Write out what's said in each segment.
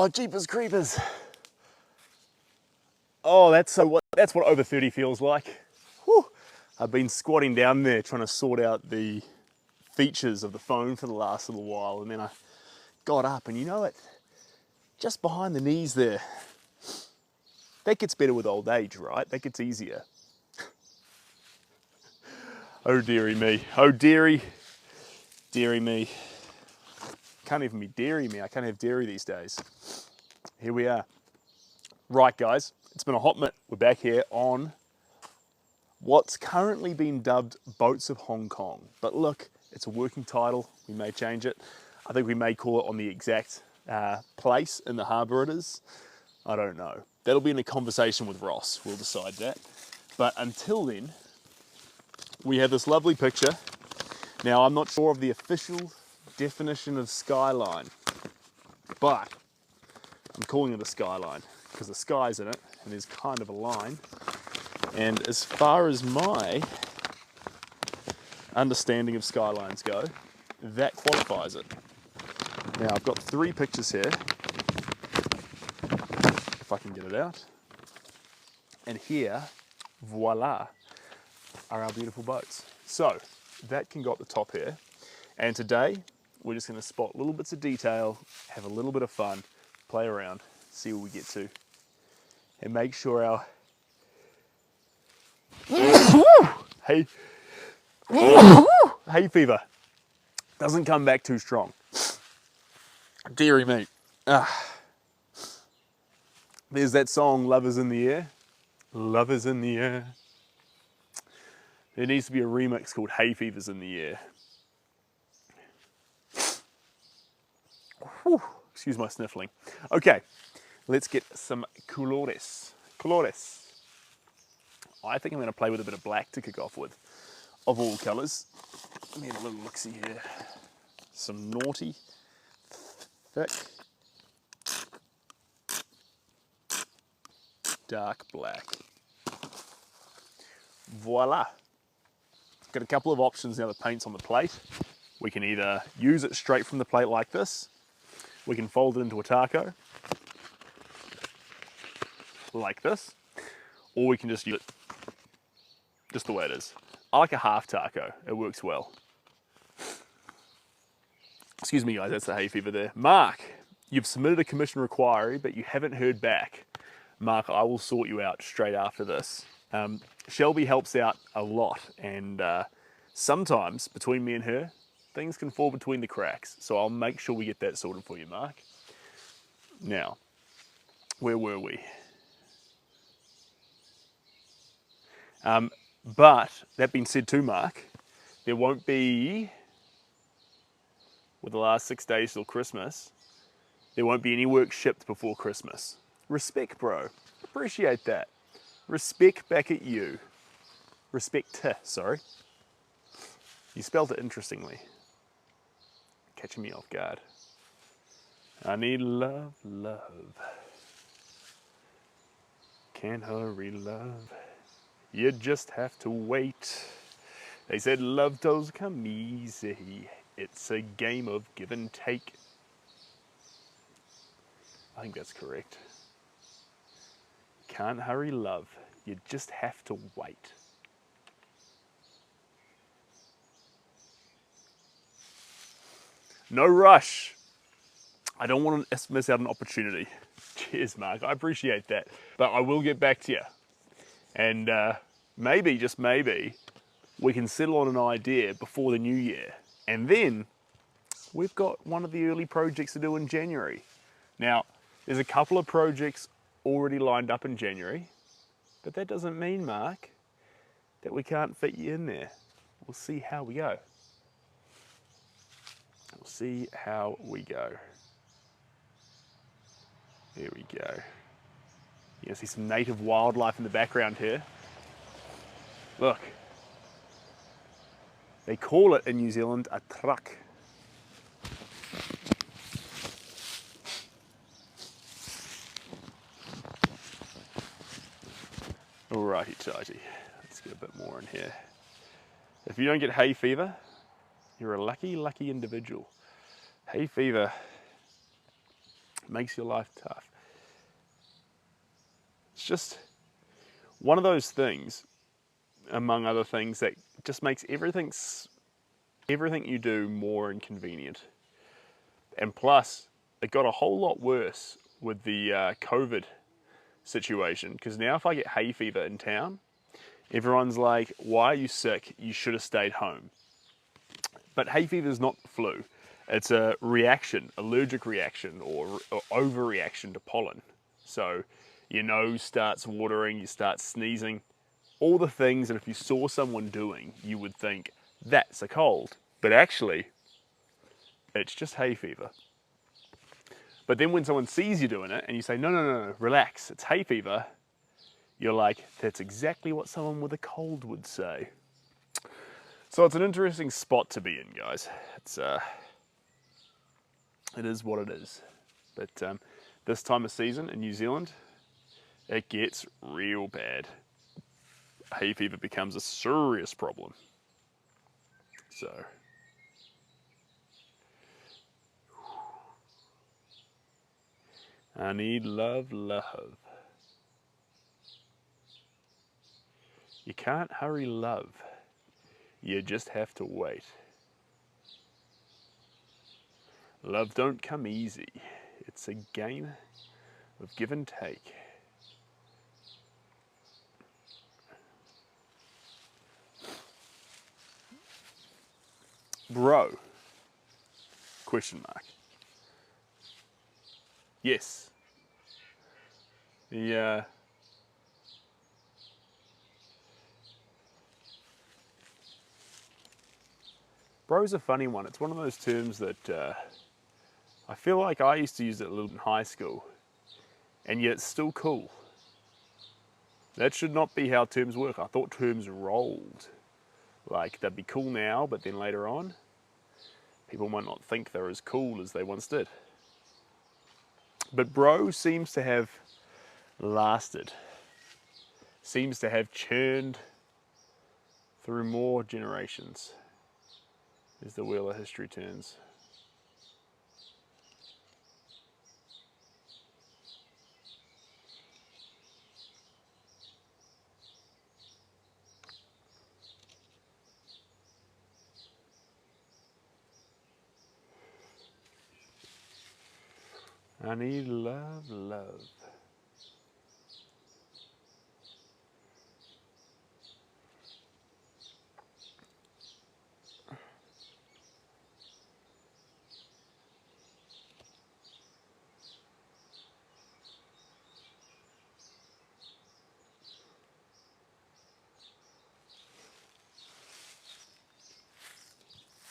Oh, jeepers creepers. Oh, that's what over 30 feels like. Whew. I've been squatting down there trying to sort out the features of the phone for the last little while, and then I got up, and you know it, just behind the knees there, that gets better with old age, right? That gets easier. Oh dearie me, oh dearie me. Can't even be dairy me, I can't have dairy these days. Here we are. Right guys, it's been a hot minute. We're back here on what's currently been dubbed Boats of Hong Kong. But look, it's a working title, we may change it. I think we may call it on the exact place in the harbour it is. I don't know. That'll be in a conversation with Ross, we'll decide that. But until then, we have this lovely picture. Now, I'm not sure of the official definition of skyline, but I'm calling it a skyline because the sky's in it and there's kind of a line. And as far as my understanding of skylines go, that qualifies it. Now, I've got 3 pictures here, if I can get it out. And here, voila, are our beautiful boats. So, that can go up the top here. And today, we're just going to spot little bits of detail, have a little bit of fun, play around, see what we get to, and make sure our hay fever doesn't come back too strong. Deary me. There's that song, Love is in the Air. Love is in the air. There needs to be a remix called Hay Fever's in the Air. Whew, excuse my sniffling. Okay, let's get some colores. I think I'm going to play with a bit of black to kick off with, of all colours. Let me have a little look-see here. Some naughty, thick, dark black. Voila. Got a couple of options now. The paint's on the plate. We can either use it straight from the plate like this. We can fold it into a taco, like this, or we can just use it just the way it is. I like a half taco, it works well. Excuse me guys, that's the hay fever there. Mark, you've submitted a commission inquiry, but you haven't heard back. Mark, I will sort you out straight after this. Shelby helps out a lot, and sometimes between me and her, things can fall between the cracks. So I'll make sure we get that sorted for you, Mark. Now, where were we? But that being said too, Mark, there won't be, with the last 6 days till Christmas, there won't be any work shipped before Christmas. Respect, bro. Appreciate that. Respect back at you. Respect, sorry. You spelled it interestingly. Catching me off guard. I need love, love. Can't hurry, love. You just have to wait. They said love does come easy. It's a game of give and take. I think that's correct. Can't hurry, love. You just have to wait. No rush. I don't want to miss out an opportunity. Cheers, Mark. I appreciate that. But I will get back to you. And maybe, just maybe, we can settle on an idea before the new year. And then we've got one of the early projects to do in January. Now, there's a couple of projects already lined up in January, but that doesn't mean, Mark, that we can't fit you in there. We'll see how we go. We'll see how we go. There we go. You can see some native wildlife in the background here. Look. They call it in New Zealand a truck. Alrighty tighty. Let's get a bit more in here. If you don't get hay fever, you're a lucky, lucky individual. Hay fever It makes your life tough. It's just one of those things, among other things, that just makes everything you do more inconvenient. And plus, it got a whole lot worse with the COVID situation, because now if I get hay fever in town, everyone's like, why are you sick? You should have stayed home. But hay fever is not the flu. It's a reaction, allergic reaction, or overreaction to pollen. So your nose starts watering, you start sneezing, all the things that if you saw someone doing, you would think, that's a cold. But actually, it's just hay fever. But then when someone sees you doing it and you say, no, no, no, no, relax, it's hay fever, you're like, that's exactly what someone with a cold would say. So it's an interesting spot to be in, guys. It is what it is. But this time of season in New Zealand, it gets real bad. Hay fever becomes a serious problem. So, I need love, love. You can't hurry love. You just have to wait. Love don't come easy. It's a game of give and take. Bro? Question mark. Yes. Yeah. Bro's a funny one. It's one of those terms that I feel like I used to use it a little in high school, and yet it's still cool. That should not be how terms work. I thought terms rolled. Like, they'd be cool now, but then later on, people might not think they're as cool as they once did. But bro seems to have lasted. Seems to have churned through more generations as the wheel of history turns. I need love, love.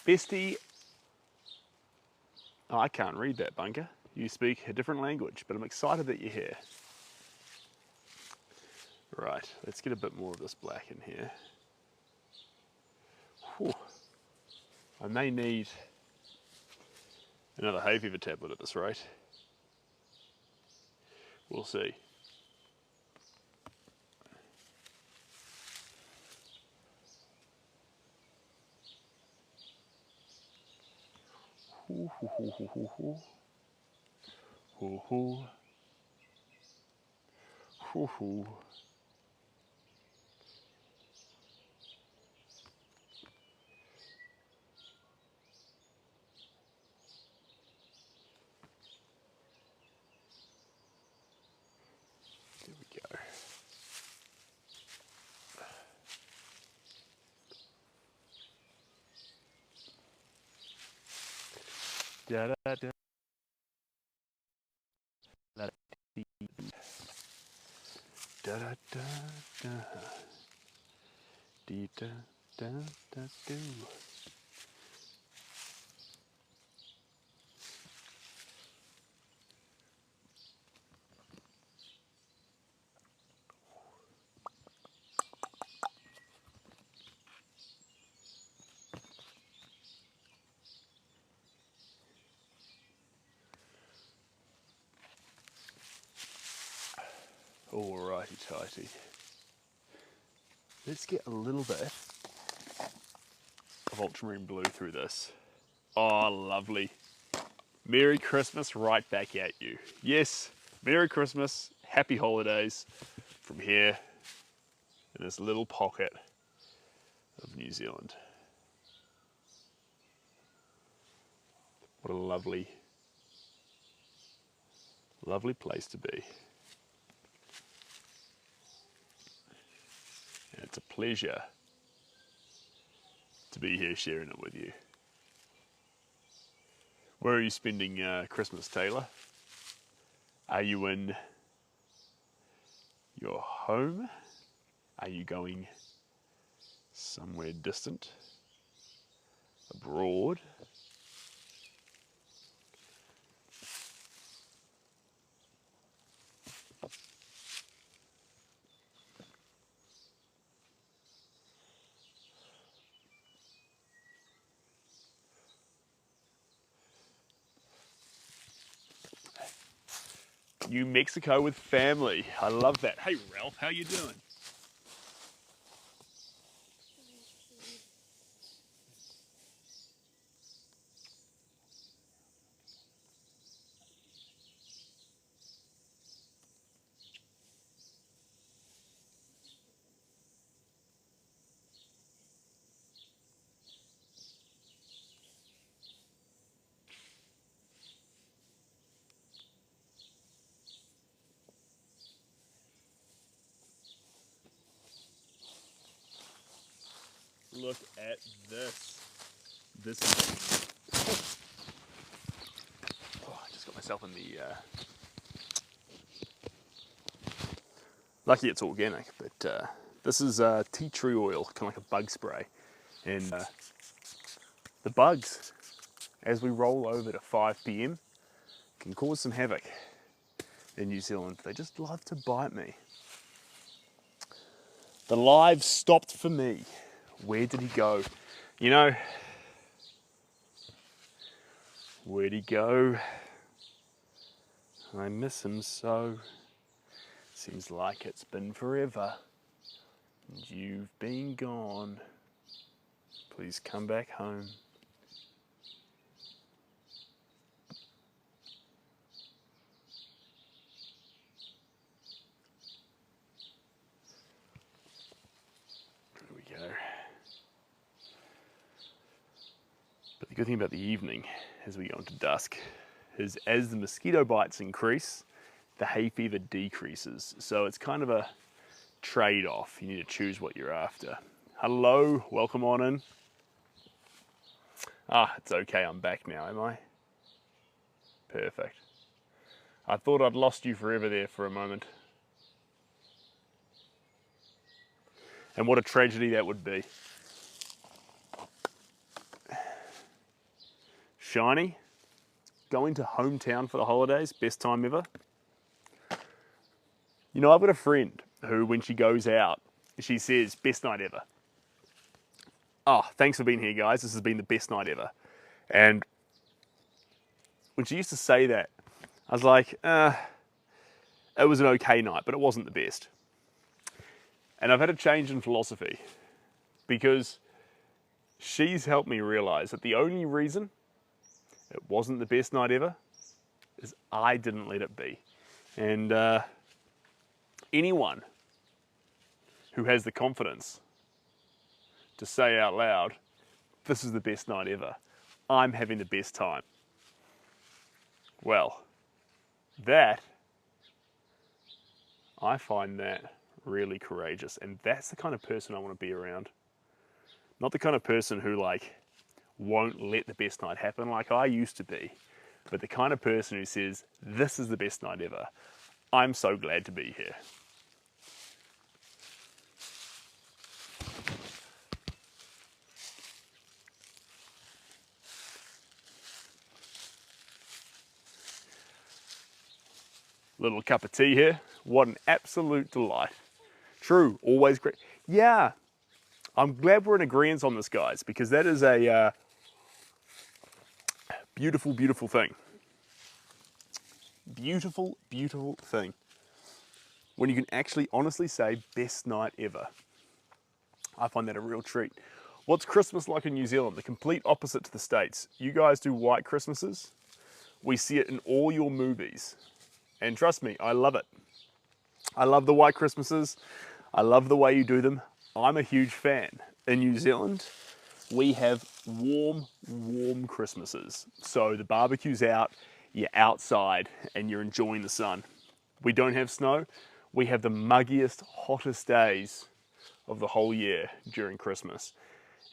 Bestie, oh, I can't read that, Bunker. You speak a different language, but I'm excited that you're here. Right, let's get a bit more of this black in here. Whew. I may need another hay fever tablet at this rate. We'll see. Hoo, hoo, hoo, hoo, hoo, hoo. Hoo, hoo. Hoo, hoo. There we go. Da da da. Da da da da. Dee da da da do. Alrighty tighty. Let's get a little bit of ultramarine blue through this. Oh, lovely. Merry Christmas right back at you. Yes, Merry Christmas, Happy Holidays from here in this little pocket of New Zealand. What a lovely, lovely place to be. And it's a pleasure to be here sharing it with you. Where are you spending Christmas, Taylor? Are you in your home? Are you going somewhere distant? Abroad? New Mexico with family. I love that. Hey Ralph, how you doing? Look at this. This is... Oh, I just got myself in the... Lucky it's organic, but this is tea tree oil, kind of like a bug spray. And the bugs, as we roll over to 5 p.m, can cause some havoc in New Zealand. They just love to bite me. The live stopped for me. Where did he go? You know, where'd he go? I miss him so. Seems like it's been forever. And you've been gone. Please come back home. There we go. But the good thing about the evening, as we go into dusk, is as the mosquito bites increase, the hay fever decreases. So it's kind of a trade-off. You need to choose what you're after. Hello, welcome on in. Ah, it's okay, I'm back now, am I? Perfect. I thought I'd lost you forever there for a moment. And what a tragedy that would be. Shiny, going to hometown for the holidays, best time ever. You know, I've got a friend who, when she goes out, she says, best night ever. Oh, thanks for being here, guys. This has been the best night ever. And when she used to say that, I was like, it was an okay night, but it wasn't the best. And I've had a change in philosophy because she's helped me realize that the only reason it wasn't the best night ever is I didn't let it be. And anyone who has the confidence to say out loud, this is the best night ever, I'm having the best time, well, I find that really courageous, and that's the kind of person I want to be around. Not the kind of person who won't let the best night happen like I used to be, but the kind of person who says, this is the best night ever. I'm so glad to be here. Little cup of tea here. What an absolute delight. True, always great. Yeah, I'm glad we're in agreement on this, guys, because that is a beautiful, beautiful thing. Beautiful, beautiful thing. When you can actually honestly say, best night ever. I find that a real treat. What's Christmas like in New Zealand? The complete opposite to the States. You guys do white Christmases. We see it in all your movies. And trust me, I love it. I love the white Christmases. I love the way you do them. I'm a huge fan. In New Zealand, we have warm, warm Christmases. So the barbecue's out, you're outside, and you're enjoying the sun. We don't have snow. We have the muggiest, hottest days of the whole year during Christmas.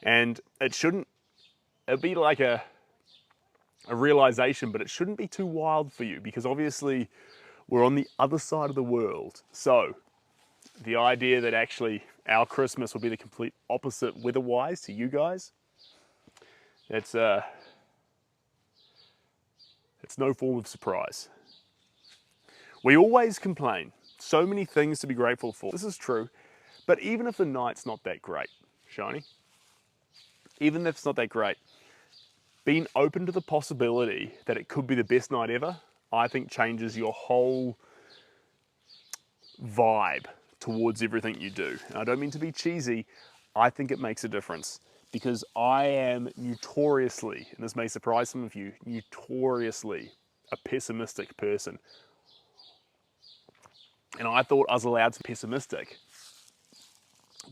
And it'd be like a realization, but it shouldn't be too wild for you, because obviously we're on the other side of the world. So the idea that actually our Christmas will be the complete opposite weather-wise to you guys, it's no form of surprise. We always complain. So many things to be grateful for. This is true. But even if the night's not that great, Shiny, even if it's not that great, being open to the possibility that it could be the best night ever, I think changes your whole vibe towards everything you do. And I don't mean to be cheesy, I think it makes a difference, because I am notoriously, and this may surprise some of you, notoriously a pessimistic person. And I thought I was allowed to be pessimistic,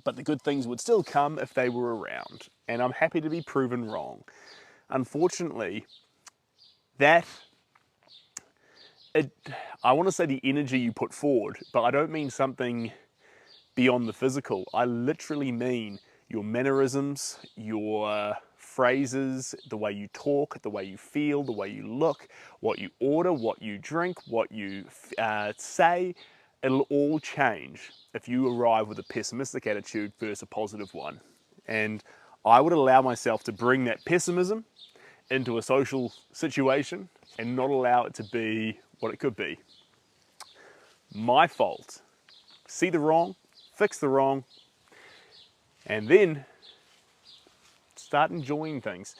but the good things would still come if they were around. And I'm happy to be proven wrong. Unfortunately, I want to say the energy you put forward, but I don't mean something beyond the physical. I literally mean your mannerisms, your phrases, the way you talk, the way you feel, the way you look, what you order, what you drink, what you say. It'll all change if you arrive with a pessimistic attitude versus a positive one. And I would allow myself to bring that pessimism into a social situation and not allow it to be what it could be. My fault. See the wrong, fix the wrong, and then start enjoying things.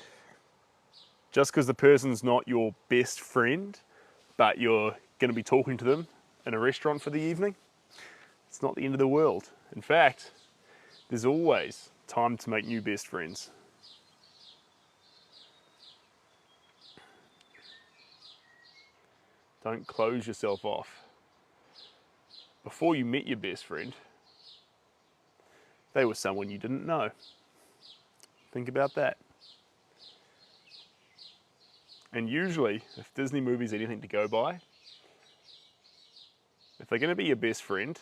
Just because the person's not your best friend, but you're going to be talking to them in a restaurant for the evening, it's not the end of the world. In fact, there's always time to make new best friends. Don't close yourself off. Before you met your best friend, they were someone you didn't know. Think about that. And usually, if Disney movies are anything to go by, if they're going to be your best friend,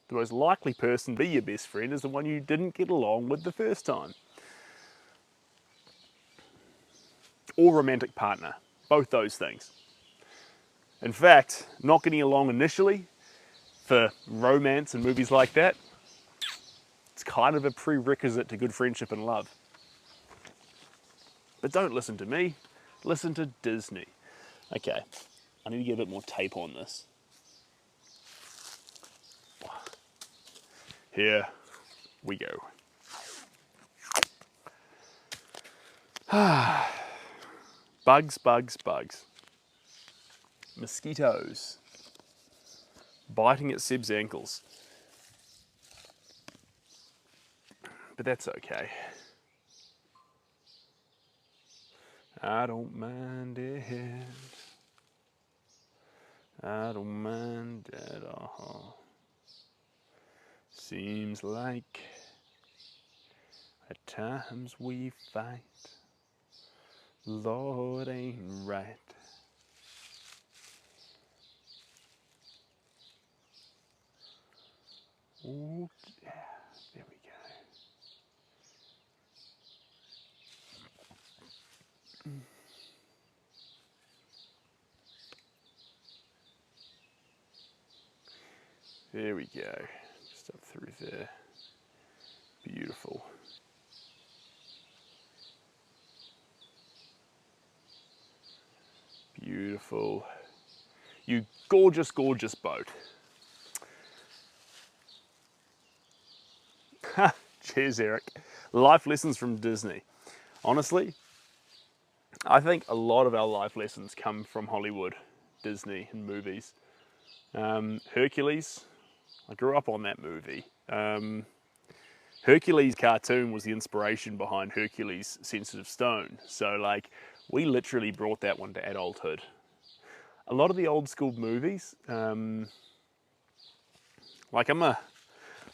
the most likely person to be your best friend is the one you didn't get along with the first time. Or romantic partner. Both those things. In fact, not getting along initially for romance and movies like that, it's kind of a prerequisite to good friendship and love. But don't listen to me, listen to Disney. Okay, I need to get a bit more tape on this. Here we go. Bugs, bugs, bugs. Mosquitoes biting at Seb's ankles. But that's okay. I don't mind it. I don't mind at all. Seems like at times we fight. Lord ain't right. Oh, yeah, there we go. There we go. Just up through there. Beautiful. Beautiful. You gorgeous, gorgeous boat. Cheers, Eric. Life lessons from Disney. Honestly, I think a lot of our life lessons come from Hollywood, Disney, and movies. Hercules, I grew up on that movie. Hercules cartoon was the inspiration behind Hercules Sensitive Stone. So like, we literally brought that one to adulthood. A lot of the old school movies, like I'm a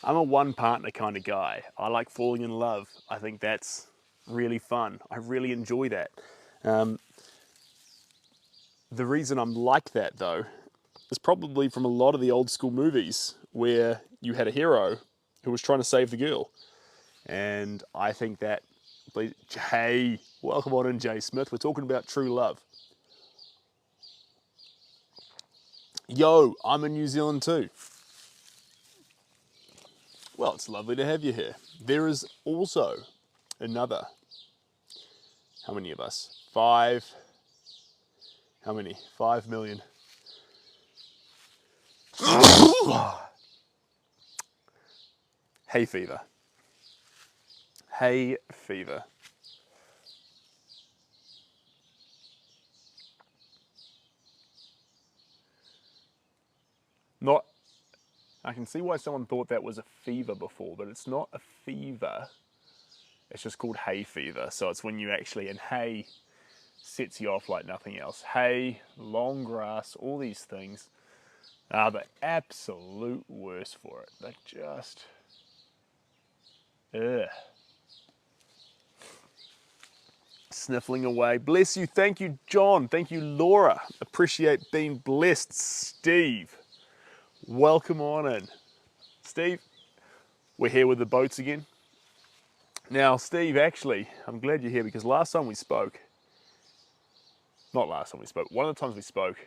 one partner kind of guy. I like falling in love. I think that's really fun. I really enjoy that. The reason I'm like that though is probably from a lot of the old school movies where you had a hero who was trying to save the girl. And I think that, hey, welcome on in, Jay Smith. We're talking about true love. Yo, I'm in New Zealand too. Well, it's lovely to have you here. There is also another, how many of us? 5 million. Hay fever. Hay fever. Not, I can see why someone thought that was a fever before, but it's not a fever. It's just called hay fever. So it's when you actually, and hay sets you off like nothing else. Hay, long grass, all these things are the absolute worst for it. They're just, ugh. Sniffling away. Bless you. Thank you, John. Thank you, Laura. Appreciate being blessed. Steve, welcome on in. Steve, we're here with the boats again. Now, Steve, actually, I'm glad you're here because last time we spoke, not last time we spoke, one of the times we spoke,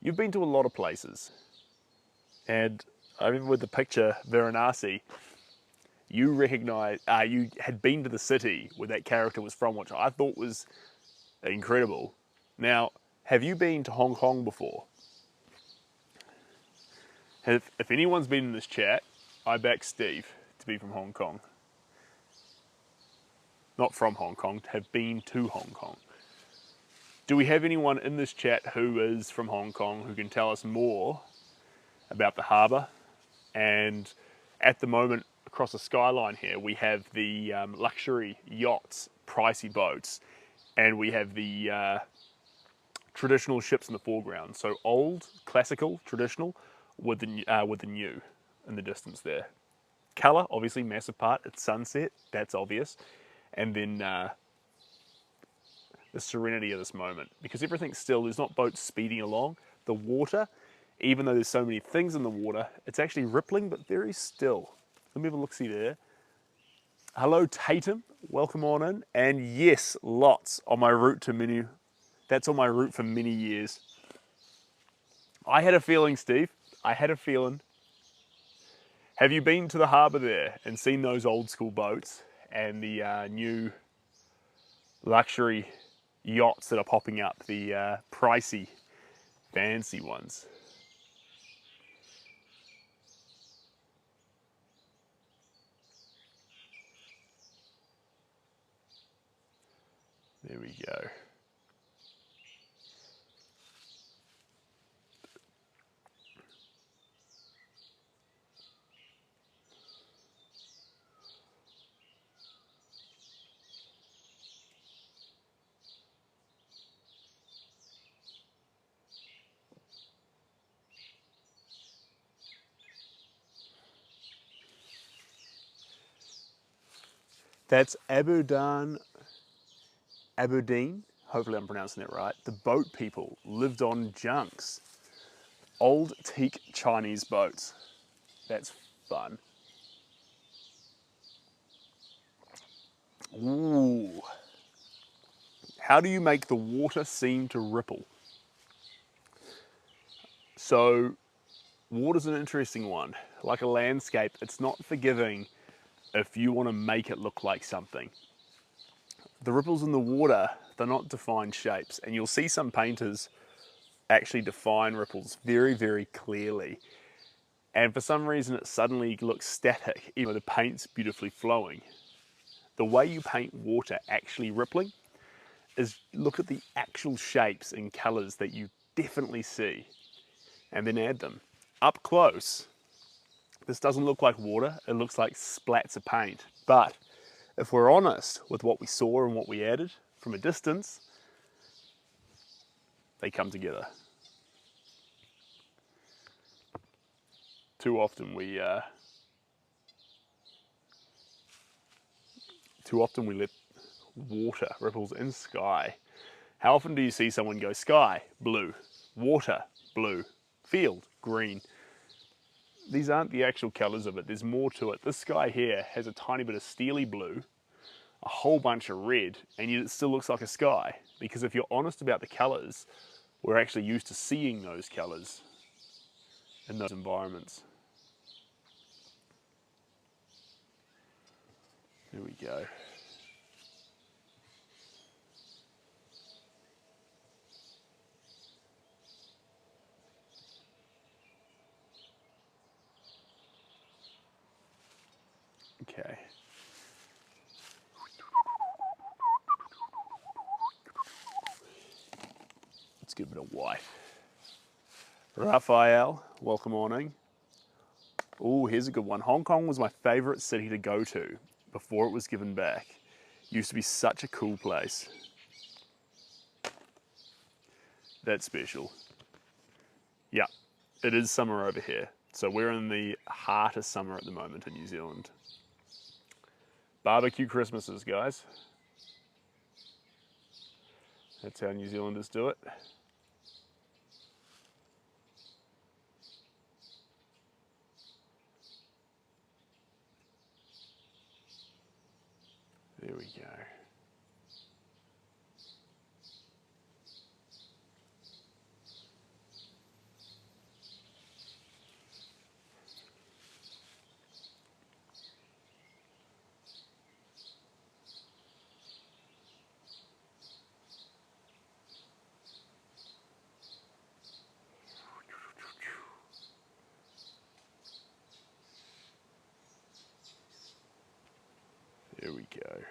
you've been to a lot of places. And I remember with the picture, Varanasi, you recognized, you had been to the city where that character was from, which I thought was incredible. Now, have you been to Hong Kong before? If anyone's been in this chat, I back Steve to be from Hong Kong. Not from Hong Kong, have been to Hong Kong. Do we have anyone in this chat who is from Hong Kong who can tell us more about the harbour? And at the moment, across the skyline here, we have the luxury yachts, pricey boats, and we have the traditional ships in the foreground. So old, classical, traditional, with the new in the distance there. Colour, obviously, massive part. It's sunset, that's obvious. And then the serenity of this moment, because everything's still, there's not boats speeding along. The water, even though there's so many things in the water, it's actually rippling, but very still. Let me have a look-see there. Hello, Tatum. Welcome on in. And yes, lots on my route to many. That's on my route for many years. I had a feeling, Steve. I had a feeling. Have you been to the harbour there and seen those old school boats and the new luxury yachts that are popping up, the pricey, fancy ones? There we go. That's Aberdeen, hopefully I'm pronouncing that right. The boat people lived on junks. Old teak Chinese boats. That's fun. Ooh. How do you make the water seem to ripple? So, water's an interesting one. Like a landscape, it's not forgiving if you want to make it look like something. The ripples in the water, they're not defined shapes, and you'll see some painters actually define ripples very, very clearly. And for some reason it suddenly looks static, even though the paint's beautifully flowing. The way you paint water actually rippling is look at the actual shapes and colours that you definitely see and then add them. Up close, This doesn't look like water, it looks like splats of paint. But if we're honest with what we saw and what we added from a distance, they come together. Too often we let water, ripples in sky. How often do you see someone go sky, blue, water, blue, field, green? These aren't the actual colours of it, there's more to it. This sky here has a tiny bit of steely blue, a whole bunch of red, and yet it still looks like a sky. Because if you're honest about the colours, we're actually used to seeing those colours in those environments. There we go. Okay. Let's give it a white. Raphael, welcome morning. Oh, here's a good one. Hong Kong was my favourite city to go to before it was given back. Used to be such a cool place. That's special. Yeah, it is summer over here. So we're in the heart of summer at the moment in New Zealand. Barbecue Christmases, guys. That's how New Zealanders do it. There we go. There we go.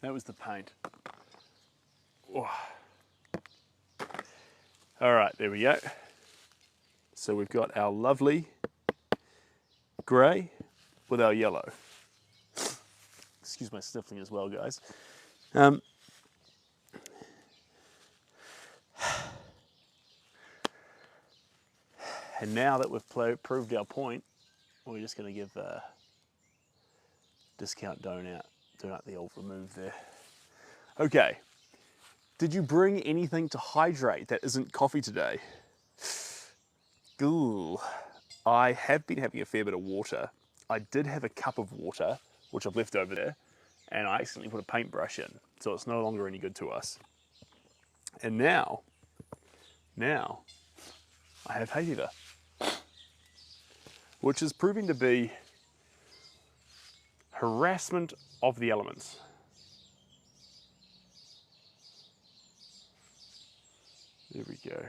That was the paint. Oh. All right, there we go. So we've got our lovely grey with our yellow. Excuse my sniffling as well, guys. And now that we've proved our point, we're just going to give discount donut the old remove there. Okay. Did you bring anything to hydrate that isn't coffee today? Ooh. I have been having a fair bit of water. I did have a cup of water, which I've left over there, and I accidentally put a paintbrush in, so it's no longer any good to us. And now I have hay fever, which is proving to be harassment of the elements. There we go.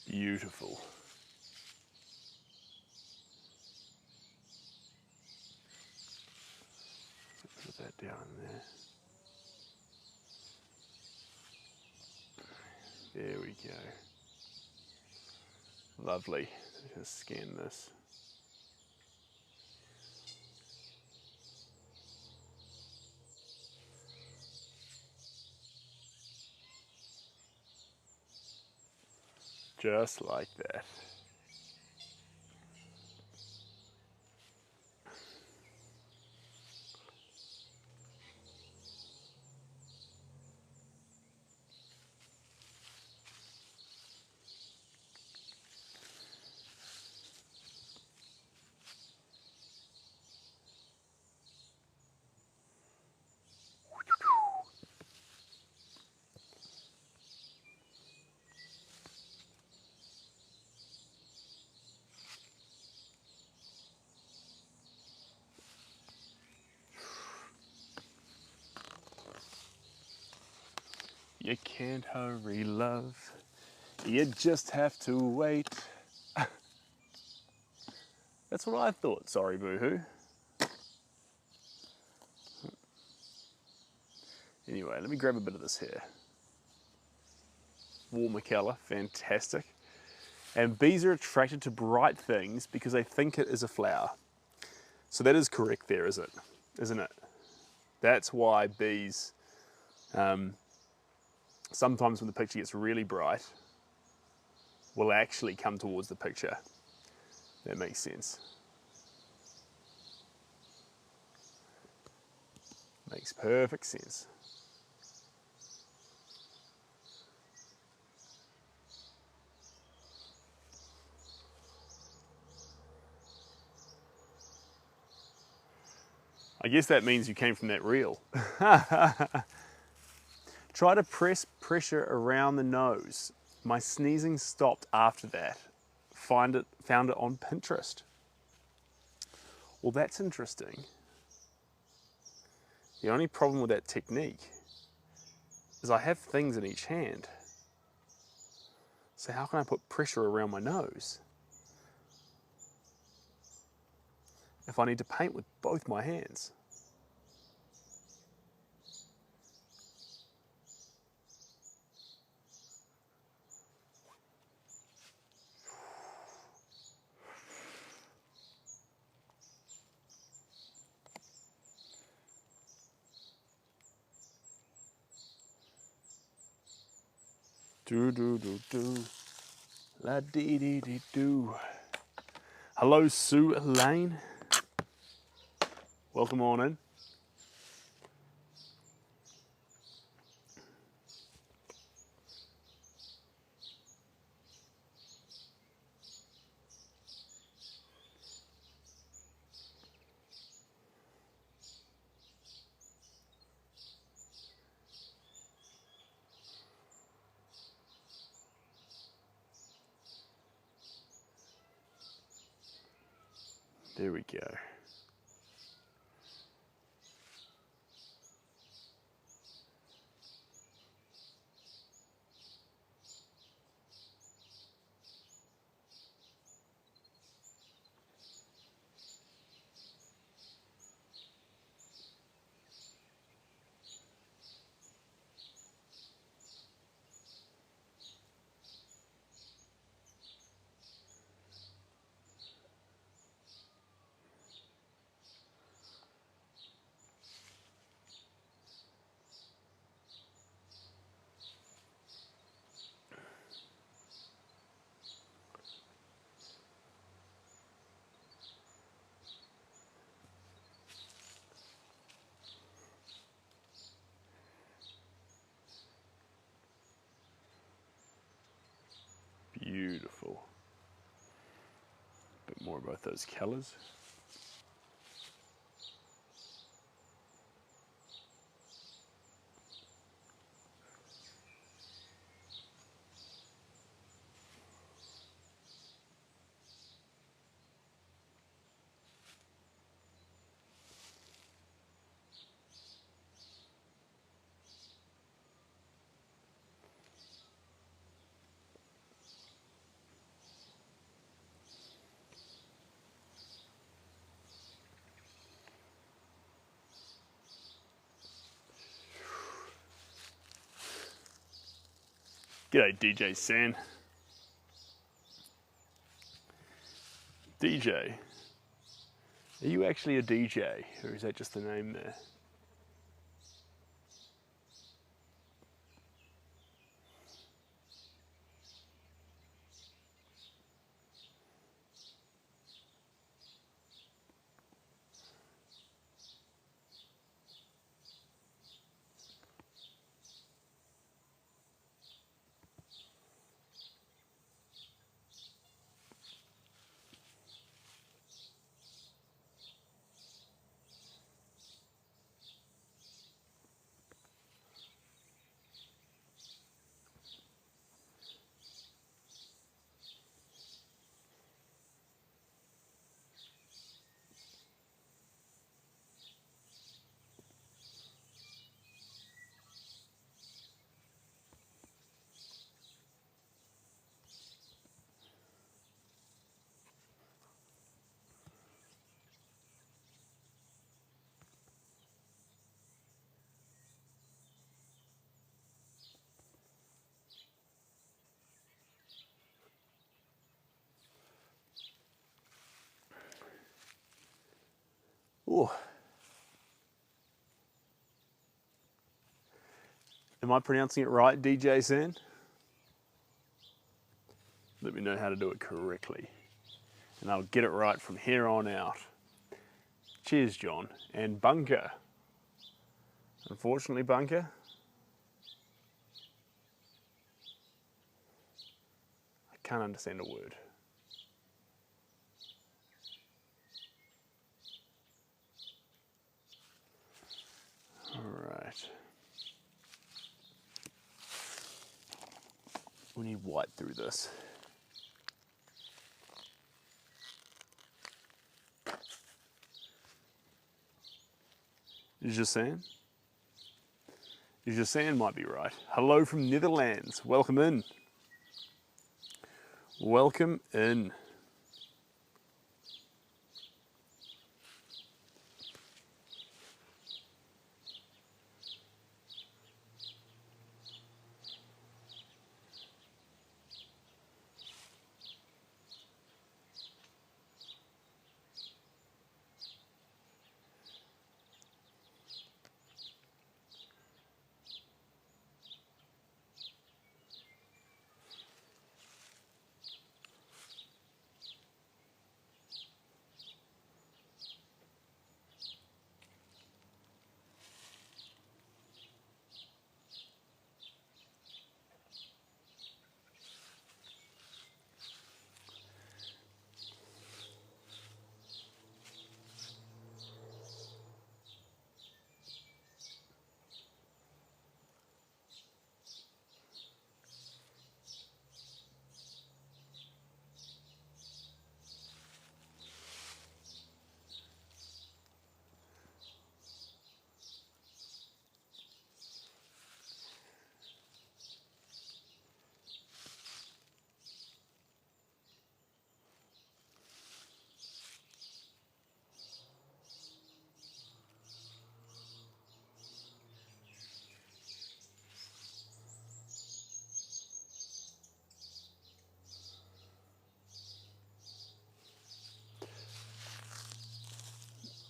Beautiful. Put that down there. There we go. Lovely. Just scan this. Just like that. You can't hurry, love. You just have to wait. That's what I thought. Sorry, Boohoo. Anyway, let me grab a bit of this here. Warmacella, fantastic. And bees are attracted to bright things because they think it is a flower. So that is correct there, isn't it? That's why bees, sometimes when the picture gets really bright, will actually come towards the picture. That makes sense. Makes perfect sense. I guess that means you came from that reel. Try to press pressure around the nose. My sneezing stopped after that. Found it on Pinterest. Well, that's interesting. The only problem with that technique is I have things in each hand. So how can I put pressure around my nose if I need to paint with both my hands? Do do do do, la dee dee dee do. Hello, Sue Elaine. Welcome on in. There we go. Beautiful. A bit more about those colors. G'day, DJ San. DJ, are you actually a DJ, or is that just the name there? Ooh. Am I pronouncing it right, DJ San? Let me know how to do it correctly, and I'll get it right from here on out. Cheers, John. And Bunker. Unfortunately, Bunker, I can't understand a word. All right. We need white through this. Is your sand? Is your sand might be right. Hello from Netherlands. Welcome in. Welcome in.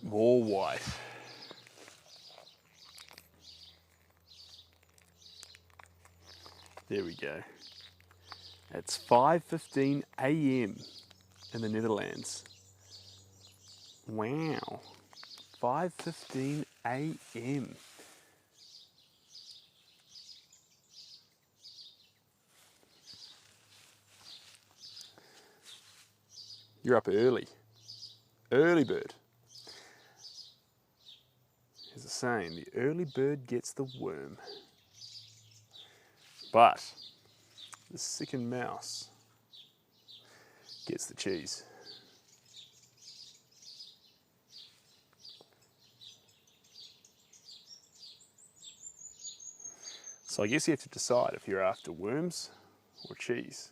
More white. There we go. It's 5:15 a.m. in the Netherlands. Wow. 5:15 a.m. You're up early. Early bird. There's a saying, the early bird gets the worm. But the second mouse gets the cheese. So I guess you have to decide if you're after worms or cheese.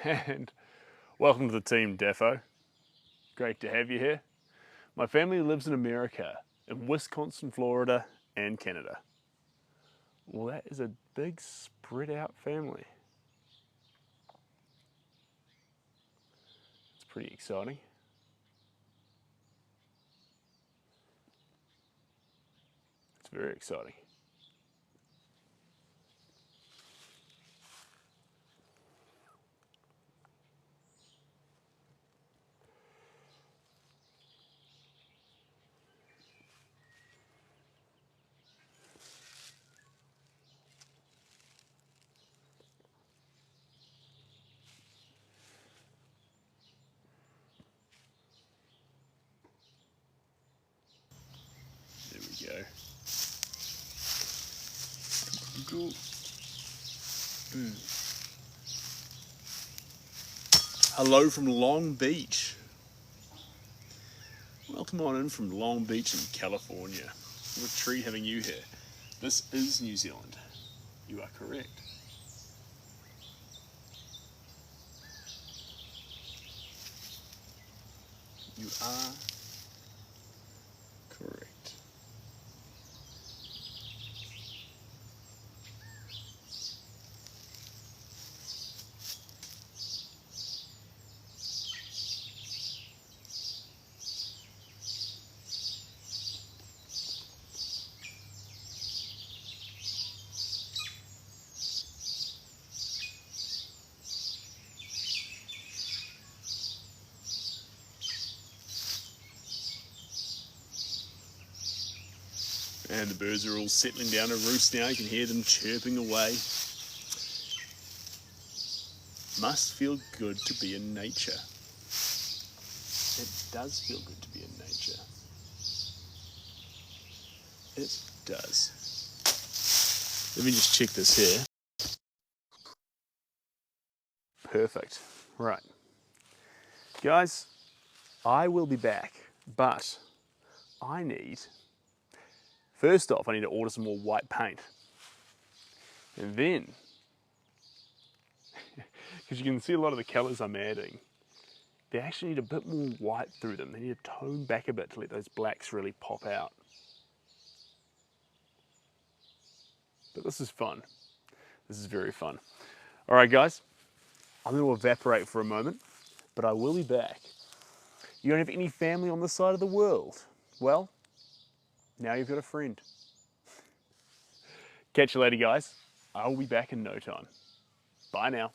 and welcome to the team, Defo. Great to have you here. My family lives in America, in Wisconsin, Florida, and Canada. Well, that is a big spread out family. It's pretty exciting. It's very exciting. There we go. Cool. Hello from Long Beach. Welcome on in from Long Beach in California. What a treat having you here. This is New Zealand. You are correct. You are correct. And the birds are all settling down to roost now. You can hear them chirping away. Must feel good to be in nature. It does feel good to be in nature. It does. Let me just check this here. Perfect. Right. Guys, I will be back, but first off, I need to order some more white paint. And then, because you can see a lot of the colours I'm adding, they actually need a bit more white through them. They need to tone back a bit to let those blacks really pop out. But this is fun. This is very fun. All right, guys, I'm going to evaporate for a moment, but I will be back. You don't have any family on this side of the world? Well, now you've got a friend. Catch you later, guys. I'll be back in no time. Bye now.